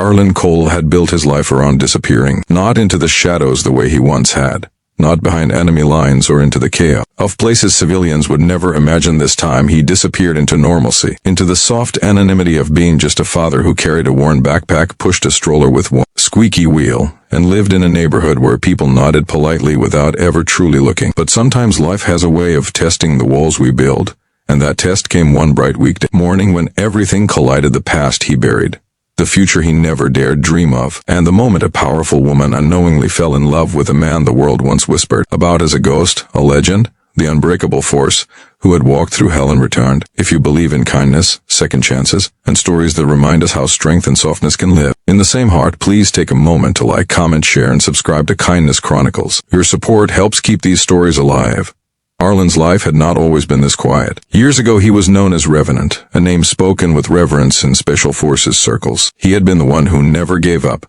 Arlen Cole had built his life around disappearing, not into the shadows the way he once had, not behind enemy lines or into the chaos of places civilians would never imagine. This time he disappeared into normalcy, into the soft anonymity of being just a father who carried a worn backpack, pushed a stroller with one squeaky wheel, and lived in a neighborhood where people nodded politely without ever truly looking. But sometimes life has a way of testing the walls we build, and that test came one bright weekday morning when everything collided. The past he buried, the future he never dared dream of, and the moment a powerful woman unknowingly fell in love with a man the world once whispered about as a ghost, a legend, the unbreakable force who had walked through hell and returned. If you believe in kindness, second chances, and stories that remind us how strength and softness can live in the same heart, please take a moment to like, comment, share, and subscribe to Kindness Chronicles. Your support helps keep these stories alive. Arlen's life had not always been this quiet. Years ago he was known as Revenant, a name spoken with reverence in Special Forces circles. He had been the one who never gave up,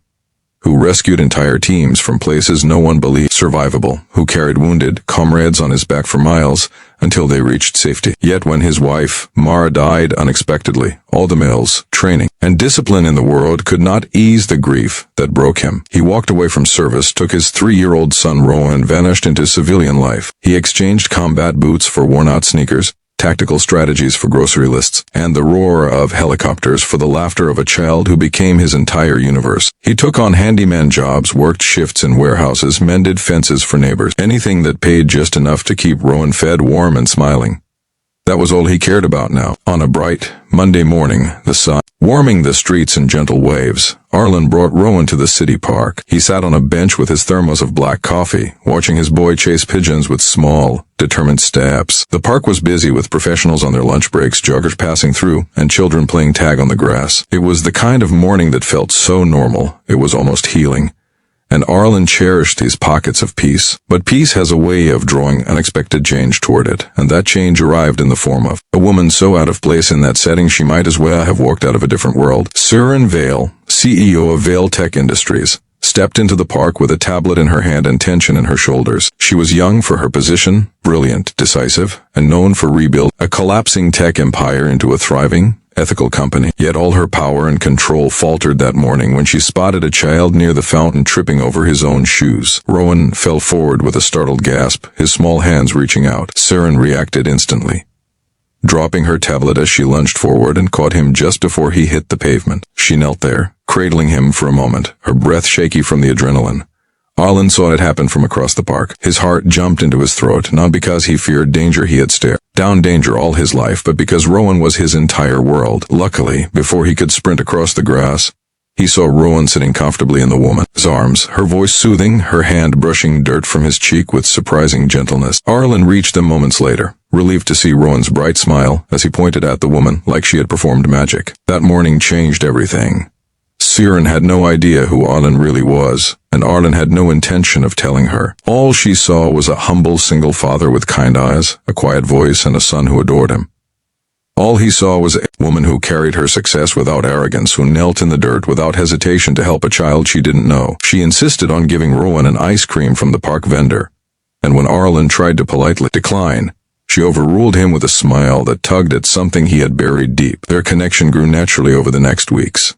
who rescued entire teams from places no one believed survivable, who carried wounded comrades on his back for miles until they reached safety. Yet when his wife, Mara, died unexpectedly, all the male's training and discipline in the world could not ease the grief that broke him. He walked away from service, took his 3-year-old son Rowan, and vanished into civilian life. He exchanged combat boots for worn-out sneakers, tactical strategies for grocery lists, and the roar of helicopters for the laughter of a child who became his entire universe. He took on handyman jobs, worked shifts in warehouses, mended fences for neighbors, anything that paid just enough to keep Rowan fed, warm, and smiling. That was all he cared about now. On a bright Monday morning, the sun warming the streets in gentle waves, Arlen brought Rowan to the city park. He sat on a bench with his thermos of black coffee, watching his boy chase pigeons with small, determined steps. The park was busy with professionals on their lunch breaks, joggers passing through, and children playing tag on the grass. It was the kind of morning that felt so normal, it was almost healing. And Arlen cherished these pockets of peace. But peace has a way of drawing unexpected change toward it, and that change arrived in the form of a woman so out of place in that setting she might as well have walked out of a different world. Surin Vale, CEO of Vale Tech Industries, stepped into the park with a tablet in her hand and tension in her shoulders. She was young for her position, brilliant, decisive, and known for rebuilding a collapsing tech empire into a thriving, ethical company. Yet all her power and control faltered that morning when she spotted a child near the fountain tripping over his own shoes. Rowan fell forward with a startled gasp, his small hands reaching out. Saren reacted instantly, dropping her tablet as she lunged forward and caught him just before he hit the pavement. She knelt there, cradling him for a moment, her breath shaky from the adrenaline. Arlen saw it happen from across the park. His heart jumped into his throat, not because he feared danger. He had stared down danger all his life, but because Rowan was his entire world. Luckily, before he could sprint across the grass, he saw Rowan sitting comfortably in the woman's arms, her voice soothing, her hand brushing dirt from his cheek with surprising gentleness. Arlen reached them moments later, relieved to see Rowan's bright smile as he pointed at the woman like she had performed magic. That morning changed everything. Siren had no idea who Arlen really was, and Arlen had no intention of telling her. All she saw was a humble single father with kind eyes, a quiet voice, and a son who adored him. All he saw was a woman who carried her success without arrogance, who knelt in the dirt without hesitation to help a child she didn't know. She insisted on giving Rowan an ice cream from the park vendor, and when Arlen tried to politely decline, she overruled him with a smile that tugged at something he had buried deep. Their connection grew naturally over the next weeks.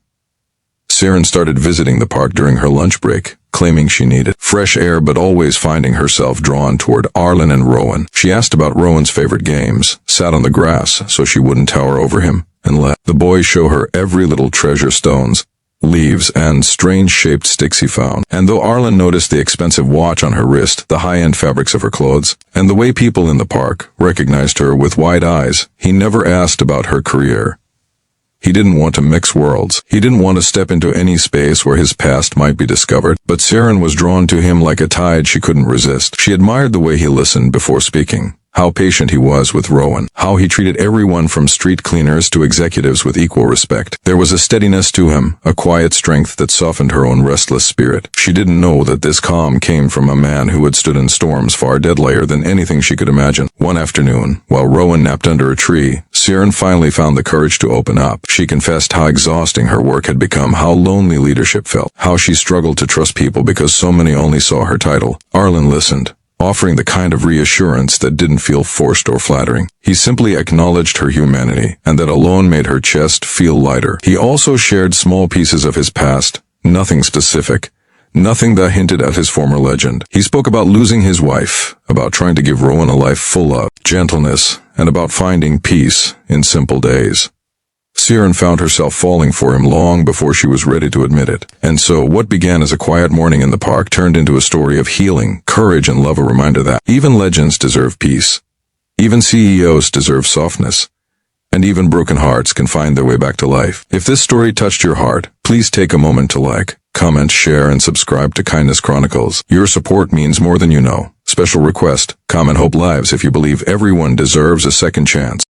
Saren started visiting the park during her lunch break, claiming she needed fresh air but always finding herself drawn toward Arlen and Rowan. She asked about Rowan's favorite games, sat on the grass so she wouldn't tower over him, and let the boy show her every little treasure: stones, leaves, and strange-shaped sticks he found. And though Arlen noticed the expensive watch on her wrist, the high-end fabrics of her clothes, and the way people in the park recognized her with wide eyes, he never asked about her career. He didn't want to mix worlds. He didn't want to step into any space where his past might be discovered. But Saren was drawn to him like a tide she couldn't resist. She admired the way he listened before speaking, how patient he was with Rowan, how he treated everyone from street cleaners to executives with equal respect. There was a steadiness to him, a quiet strength that softened her own restless spirit. She didn't know that this calm came from a man who had stood in storms far deadlier than anything she could imagine. One afternoon, while Rowan napped under a tree, Saren finally found the courage to open up. She confessed how exhausting her work had become, how lonely leadership felt, how she struggled to trust people because so many only saw her title. Arlen listened, offering the kind of reassurance that didn't feel forced or flattering. He simply acknowledged her humanity, and that alone made her chest feel lighter. He also shared small pieces of his past, nothing specific, nothing that hinted at his former legend. He spoke about losing his wife, about trying to give Rowan a life full of gentleness, and about finding peace in simple days. Siren found herself falling for him long before she was ready to admit it. And so, what began as a quiet morning in the park turned into a story of healing, courage, and love, a reminder that even legends deserve peace. Even CEOs deserve softness. And even broken hearts can find their way back to life. If this story touched your heart, please take a moment to like, comment, share, and subscribe to Kindness Chronicles. Your support means more than you know. Special request, comment Hope Lives if you believe everyone deserves a second chance.